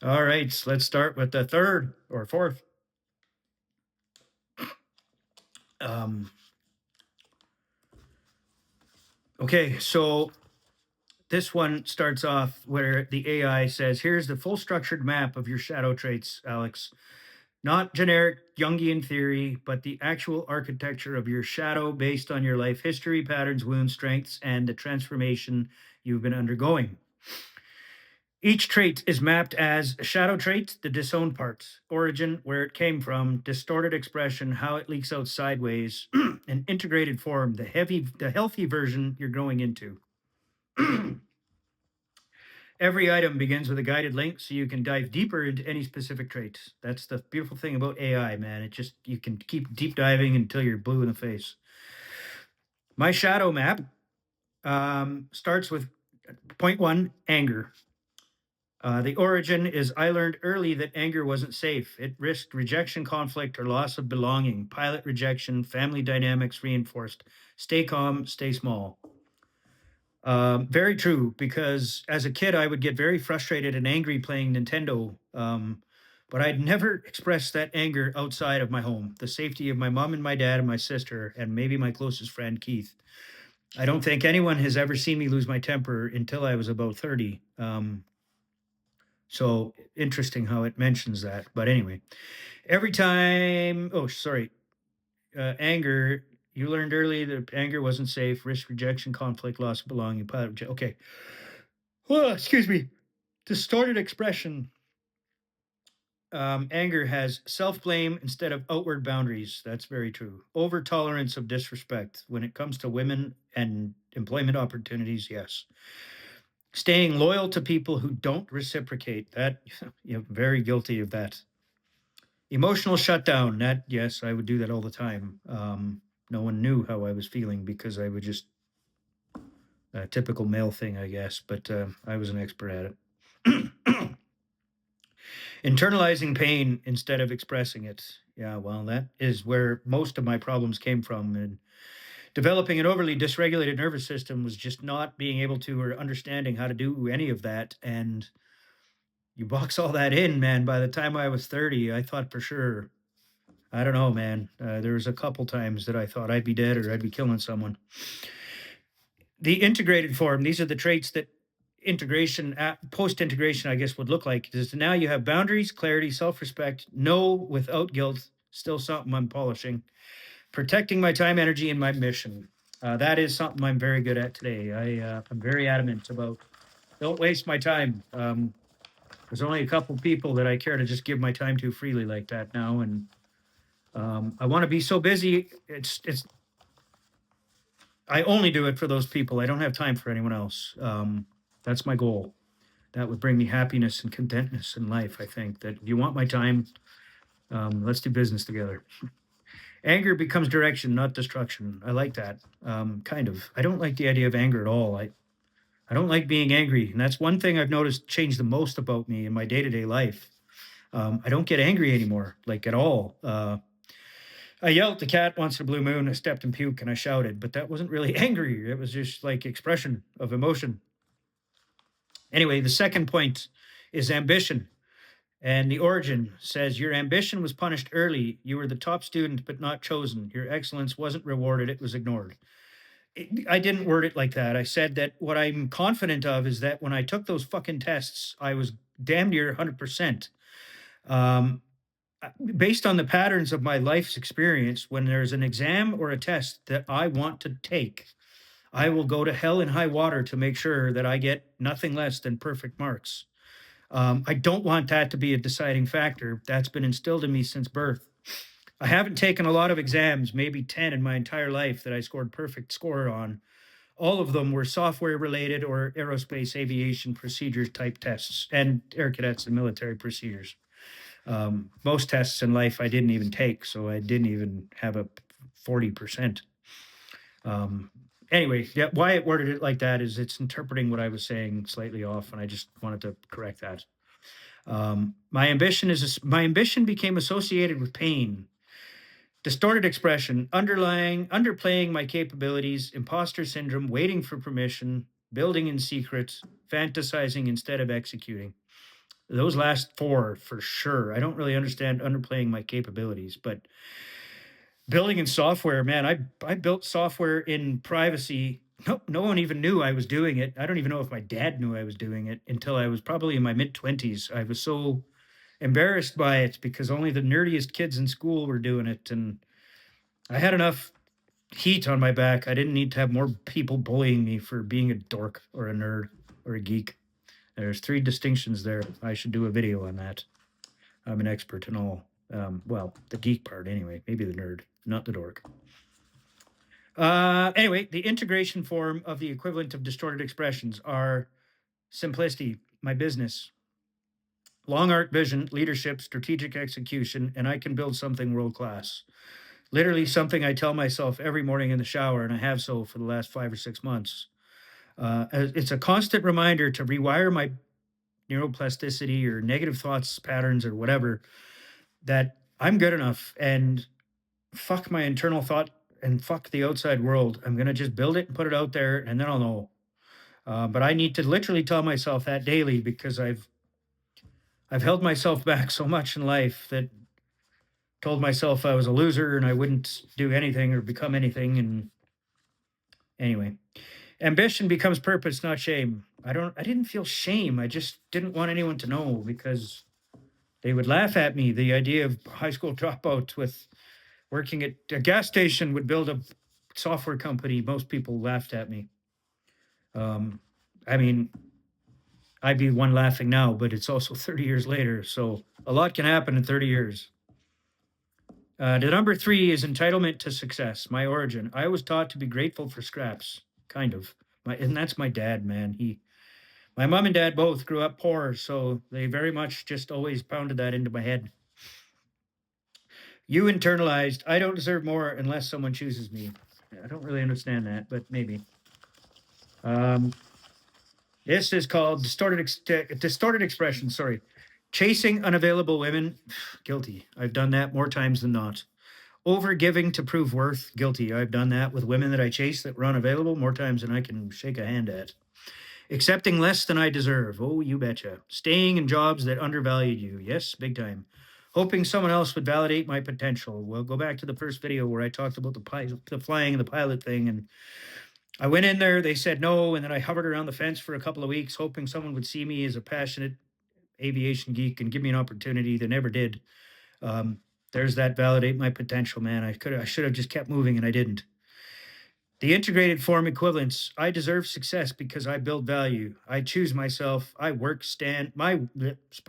All right, so let's start with the third or fourth. Um, okay, so this one starts off where the AI says, here's the full structured map of your shadow traits, Alex. Not generic Jungian theory, but the actual architecture of your shadow based on your life history, patterns, wounds, strengths, and the transformation you've been undergoing. Each trait is mapped as a shadow trait, the disown part, origin, where it came from, distorted expression, how it leaks out sideways, an integrated form, the healthy version you're growing into. Every item begins with a guided link so you can dive deeper into any specific trait. That's the beautiful thing about AI, man. It just, you can keep deep diving until you're blue in the face. My shadow map starts with point one, anger. The origin is I learned early that anger wasn't safe. It risked rejection, conflict, or loss of belonging. Pilot rejection, family dynamics reinforced. Stay calm, stay small. Very true, because as a kid, I would get very frustrated and angry playing Nintendo. But I'd never expressed that anger outside of my home, the safety of my mom and my dad and my sister, and maybe my closest friend, Keith. I don't think anyone has ever seen me lose my temper until I was about 30. So interesting how it mentions that. But anyway, every time, oh, sorry, anger, you learned early that anger wasn't safe, risk rejection, conflict, loss of belonging, pilot. Okay. Oh, excuse me. Distorted expression. Anger has self blame instead of outward boundaries. That's very true. Over tolerance of disrespect. When it comes to women and employment opportunities, yes. Staying loyal to people who don't reciprocate. That, very guilty of that. Emotional shutdown. That, yes, I would do that all the time. No one knew how I was feeling because I would just, a typical male thing, I guess, but I was an expert at it. Internalizing pain instead of expressing it. Yeah, well, that is where most of my problems came from. And developing an overly dysregulated nervous system was just not being able to or understanding how to do any of that. And you box all that in, man. By the time I was 30, I thought for sure, I don't know, man. There was a couple times that I thought I'd be dead or I'd be killing someone. The integrated form, these are the traits that integration, post integration, I guess, would look like. Is now you have boundaries, clarity, self respect, no without guilt, still something I'm polishing, protecting my time, energy, and my mission. That is something I'm very good at today. I'm very adamant about don't waste my time. There's only a couple people that I care to just give my time to freely like that now, and I want to be so busy. It's I only do it for those people. I don't have time for anyone else. That's my goal. That would bring me happiness and contentness in life. I think that if you want my time, let's do business together. Anger becomes direction, not destruction. I like that. Kind of. I don't like the idea of anger at all. I don't like being angry, and that's one thing I've noticed changed the most about me in my day to day life. I don't get angry anymore, like at all. I yelled at the cat once in a blue moon. I stepped in puke and I shouted, but that wasn't really angry. It was just like expression of emotion. Anyway, the second point is ambition. And the origin says your ambition was punished early. You were the top student, but not chosen. Your excellence wasn't rewarded, it was ignored. I didn't word it like that. I said that what I'm confident of is that when I took those fucking tests, I was damn near 100%. Um, Based on the patterns of my life's experience, when there's an exam or a test that I want to take, I will go to hell and high water to make sure that I get nothing less than perfect marks. I don't want that to be a deciding factor. That's been instilled in me since birth. I haven't taken a lot of exams, maybe 10 in my entire life that I scored perfect score on. All of them were software related or aerospace aviation procedures type tests and air cadets and military procedures. Most tests in life I didn't even take, so I didn't even have a 40%. Anyway, yeah, why it worded it like that is it's interpreting what I was saying slightly off, and I just wanted to correct that. My ambition became associated with pain, distorted expression, underplaying my capabilities, imposter syndrome, waiting for permission, building in secret, fantasizing instead of executing. Those last 4 for sure. I don't really understand underplaying my capabilities, but building in software, man, I built software in privacy. No one even knew I was doing it. I don't even know if my dad knew I was doing it until I was probably in my mid-20s. I was so embarrassed by it because only the nerdiest kids in school were doing it, and I had enough heat on my back. I didn't need to have more people bullying me for being a dork or a nerd or a geek. There's 3 distinctions there. I should do a video on that. I'm an expert in all. Well, the geek part anyway. Maybe the nerd, not the dork. Anyway, the integration form of the equivalent of distorted expressions are Simplisti, my business, long arc vision, leadership, strategic execution, and I can build something world class. Literally something I tell myself every morning in the shower, and I have so for the last 5 or 6 months. It's a constant reminder to rewire my neuroplasticity or negative thoughts patterns or whatever, that I'm good enough and fuck my internal thought and fuck the outside world. I'm going to just build it and put it out there and then I'll know. But I need to literally tell myself that daily because I've held myself back so much in life that told myself I was a loser and I wouldn't do anything or become anything. And anyway, ambition becomes purpose, not shame. I didn't feel shame. I just didn't want anyone to know because they would laugh at me. The idea of high school dropout with working at a gas station would build a software company. Most people laughed at me. Um, I mean, I'd be one laughing now, but it's also 30 years later. So a lot can happen in 30 years. The number 3 is entitlement to success, my origin. I was taught to be grateful for scraps, kind of. And that's my dad, man. My mom and dad both grew up poor, so they very much just always pounded that into my head. You internalized, I don't deserve more unless someone chooses me. I don't really understand that, but maybe. Um, this is called distorted expression. Sorry, chasing unavailable women. Guilty. I've done that more times than not. Over giving to prove worth. Guilty. I've done that with women that I chase that were unavailable more times than I can shake a hand at. Accepting less than I deserve. Oh, you betcha. Staying in jobs that undervalued you. Yes, big time. Hoping someone else would validate my potential. Well, go back to the first video where I talked about the flying and the pilot thing, and I went in there, they said no, and then I hovered around the fence for a couple of weeks, hoping someone would see me as a passionate aviation geek and give me an opportunity. They never did. Um, there's that validate my potential, man. I should have just kept moving, and I didn't. The integrated form equivalence. I deserve success because I build value. I choose myself. Pardon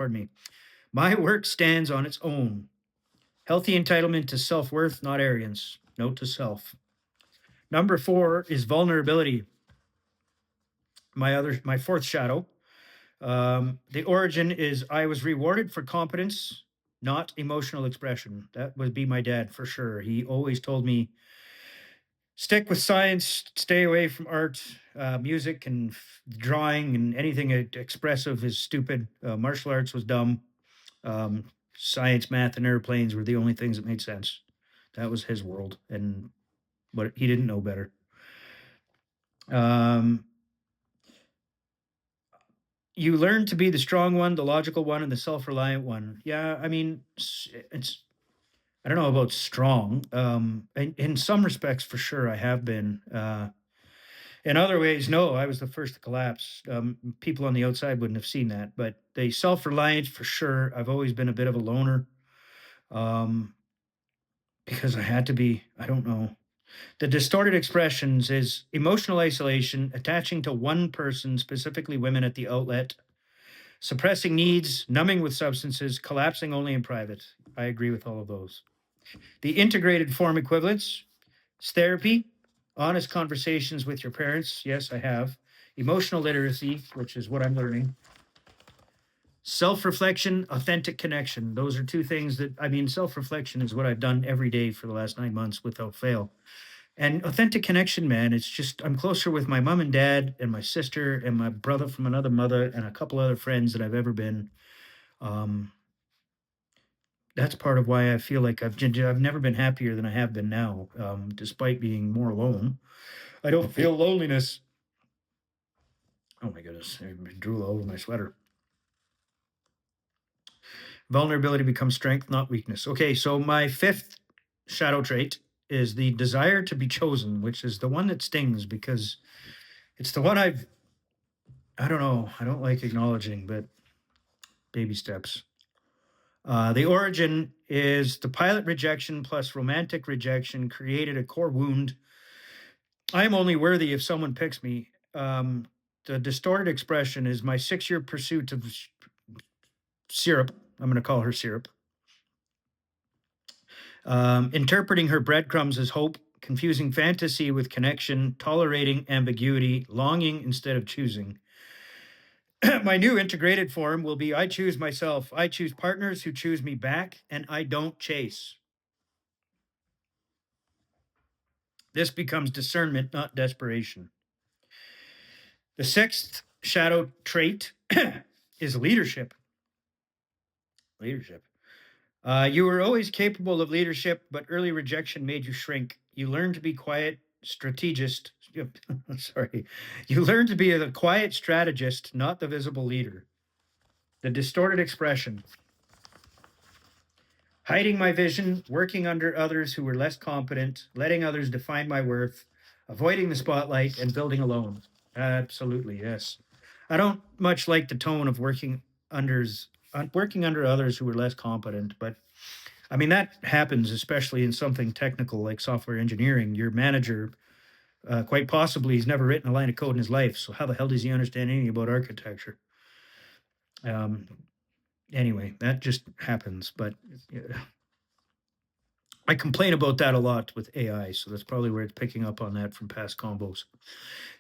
me. My work stands on its own. Healthy entitlement to self-worth, not arrogance. Note to self. Number 4 is vulnerability. My fourth shadow. The origin is I was rewarded for competence, not emotional expression. That would be my dad for sure. He always told me, stick with science, stay away from art, music, and drawing, and anything expressive is stupid. Martial arts was dumb. Science, math, and airplanes were the only things that made sense. That was his world, but he didn't know better. You learn to be the strong one, the logical one, and the self-reliant one. Yeah, I mean, it's I don't know about strong. In some respects, for sure, I have been. In other ways, no, I was the first to collapse. People on the outside wouldn't have seen that, but the self-reliance, for sure. I've always been a bit of a loner, um, because I had to be. I don't know. The distorted expressions is emotional isolation, attaching to one person, specifically women at the outlet, suppressing needs, numbing with substances, collapsing only in private. I agree with all of those. The integrated form equivalents is therapy, honest conversations with your parents. Yes, I have. Emotional literacy, which is what I'm learning. Self reflection, authentic connection. Those are 2 things self reflection is what I've done every day for the last 9 months without fail. And authentic connection, man, it's just I'm closer with my mom and dad and my sister and my brother from another mother and a couple other friends that I've ever been. Um, that's part of why I feel like I've never been happier than I have been now, despite being more alone. I don't feel loneliness. Oh my goodness, I drool all over my sweater. Vulnerability becomes strength, not weakness. Okay, so my fifth shadow trait is the desire to be chosen, which is the one that stings because it's the one I don't know, I don't like acknowledging, but baby steps. The origin is the pilot rejection plus romantic rejection created a core wound. I am only worthy if someone picks me. The distorted expression is my 6-year pursuit of syrup. I'm going to call her syrup. Interpreting her breadcrumbs as hope, confusing fantasy with connection, tolerating ambiguity, longing instead of choosing. My new integrated form will be I choose myself. I choose partners who choose me back, and I don't chase. This becomes discernment, not desperation. The sixth shadow trait is leadership. Leadership. You were always capable of leadership, but early rejection made you shrink. You learned to be quiet, strategist. Sorry. You learned to be a quiet strategist, not the visible leader. The distorted expression. Hiding my vision, working under others who were less competent, letting others define my worth, avoiding the spotlight, and building alone. Absolutely, yes. I don't much like the tone of working under others who were less competent, but I mean that happens especially in something technical like software engineering. Your manager, quite possibly, he's never written a line of code in his life, so how the hell does he understand anything about architecture? Um, anyway, that just happens, but I complain about that a lot with AI, so that's probably where it's picking up on that from past combos.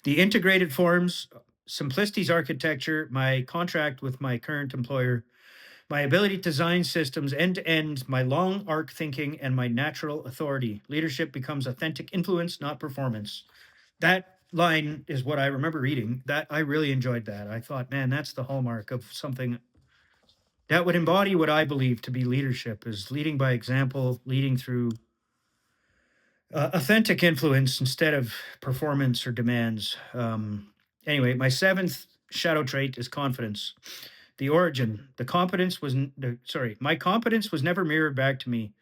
The integrated forms, Simplisti's architecture, my contract with my current employer, my ability to design systems end to end, my long arc thinking, and my natural authority. Leadership becomes authentic influence, not performance. That line is what I remember reading. That I really enjoyed that. I thought, man, that's the hallmark of something that would embody what I believe to be leadership is leading by example, leading through authentic influence instead of performance or demands. Anyway, my seventh shadow trait is confidence. The origin, the competence was, sorry, my competence was never mirrored back to me.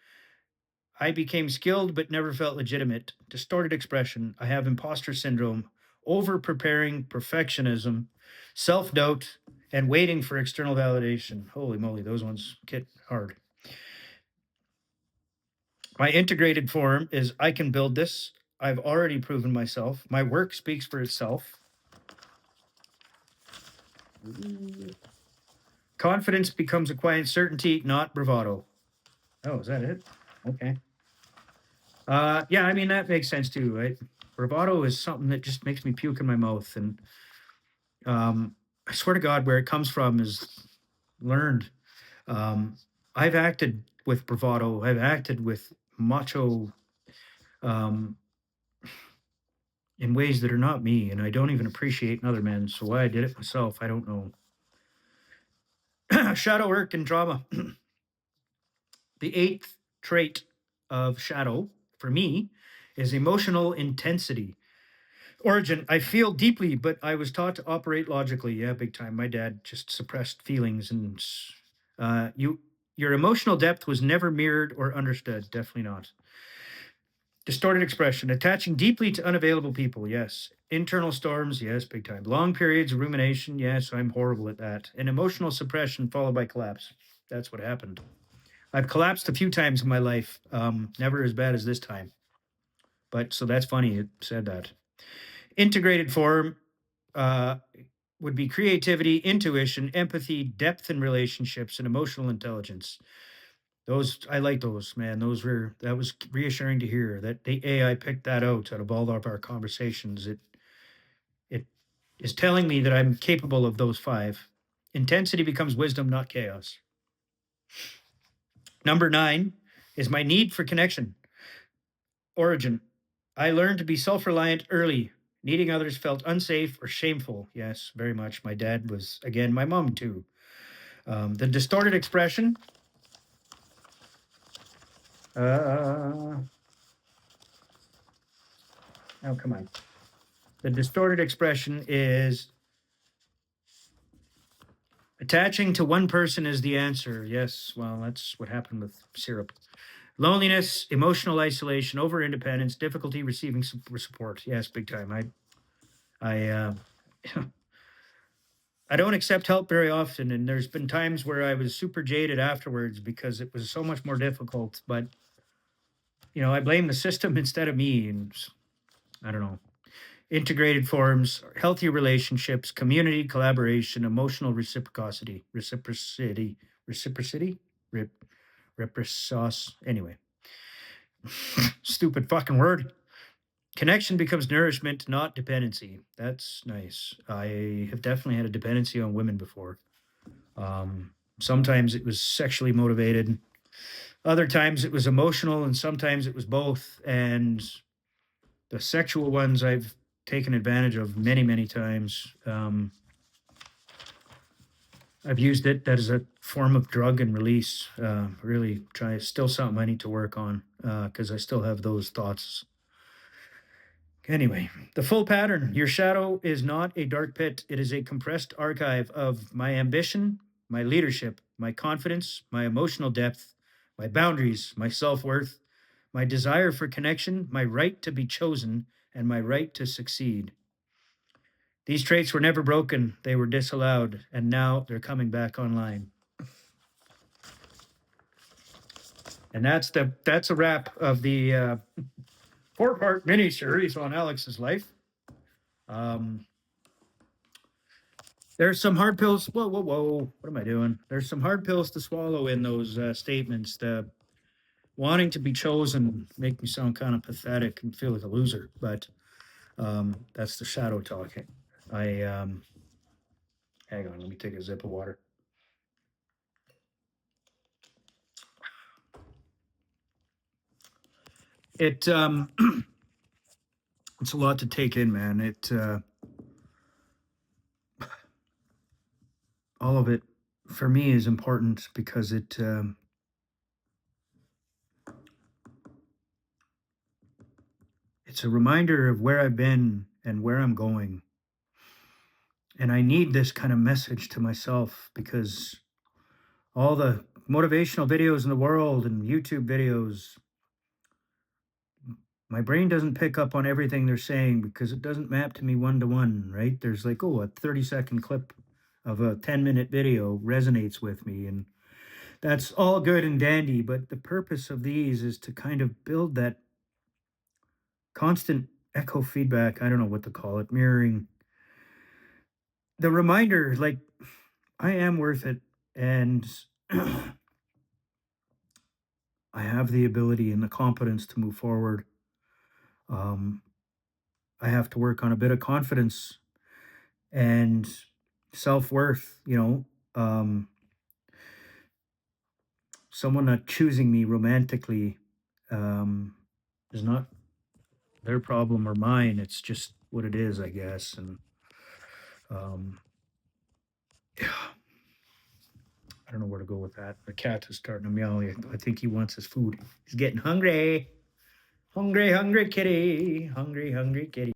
I became skilled but never felt legitimate. Distorted expression. I have imposter syndrome, over preparing, perfectionism, self doubt, and waiting for external validation. Holy moly, those ones hit hard. My integrated form is I can build this. I've already proven myself. My work speaks for itself. Confidence becomes a quiet certainty, not bravado. Oh, is that it? Okay. Yeah, I mean that makes sense too, right? Bravado is something that just makes me puke in my mouth, and I swear to God, where it comes from is learned. Um, I've acted with bravado. I've acted with macho um, in ways that are not me, and I don't even appreciate in other men. So why I did it myself, I don't know. Shadow work and drama. The eighth trait of shadow for me is emotional intensity. Origin, I feel deeply, but I was taught to operate logically. Yeah, big time. My dad just suppressed feelings, and your emotional depth was never mirrored or understood. Definitely not. Distorted expression, attaching deeply to unavailable people. Yes. Internal storms. Yes, big time. Long periods of rumination. Yes, I'm horrible at that. And emotional suppression followed by collapse. That's what happened. I've collapsed a few times in my life. Never as bad as this time. But so that's funny. It said that. Integrated form uh, would be creativity, intuition, empathy, depth in relationships, and emotional intelligence. Those I like those, man. That was reassuring to hear that the AI picked that out of all of our conversations. It is telling me that I'm capable of those five. Intensity becomes wisdom, not chaos. Number 9 is my need for connection. Origin. I learned to be self-reliant early. Needing others felt unsafe or shameful. Yes, very much. My dad was, again, my mom too. The distorted expression. Oh, come on. The distorted expression is Attaching to one person is the answer. Yes, well, that's what happened with syrup. Loneliness, emotional isolation, over independence, difficulty receiving support. Yes, big time. I I don't accept help very often, and there's been times where I was super jaded afterwards because it was so much more difficult. But I blame the system instead of me, and I don't know. Integrated forms, healthy relationships, community collaboration, emotional reciprocity, rip, reciprocity. Anyway, stupid fucking word. Connection becomes nourishment, not dependency. That's nice. I have definitely had a dependency on women before. Sometimes it was sexually motivated, other times it was emotional, and sometimes it was both. And the sexual ones I've taken advantage of many, many times. I've used it as a form of drug and release. Really try, still something I need to work on because I still have those thoughts. Anyway, the full pattern. Your shadow is not a dark pit. It is a compressed archive of my ambition, my leadership, my confidence, my emotional depth, my boundaries, my self worth, my desire for connection, my right to be chosen, and my right to succeed. These traits were never broken, they were disallowed, and now they're coming back online. And that's a wrap of the 4-part mini series on Alex's life. There's some hard pills. Whoa, whoa, whoa! What am I doing? There's some hard pills to swallow in those statements. The wanting to be chosen make me sound kind of pathetic and feel like a loser, but that's the shadow talking. I hang on. Let me take a sip of water. It it's a lot to take in, man. It all of it for me is important because it's a reminder of where I've been and where I'm going. And I need this kind of message to myself because all the motivational videos in the world and YouTube videos, my brain doesn't pick up on everything they're saying because it doesn't map to me one to one, right? There's like, oh, a 30-second clip of a 10-minute video resonates with me. And that's all good and dandy. But the purpose of these is to kind of build that constant echo feedback. I don't know what to call it, mirroring. The reminder, like, I am worth it. And I have the ability and the competence to move forward. I have to work on a bit of confidence and self worth. Someone not choosing me romantically is not their problem or mine. It's just what it is, I guess. And yeah, I don't know where to go with that. The cat is starting to meow. I think he wants his food. He's getting hungry. Hungry, hungry kitty. Hungry, hungry kitty.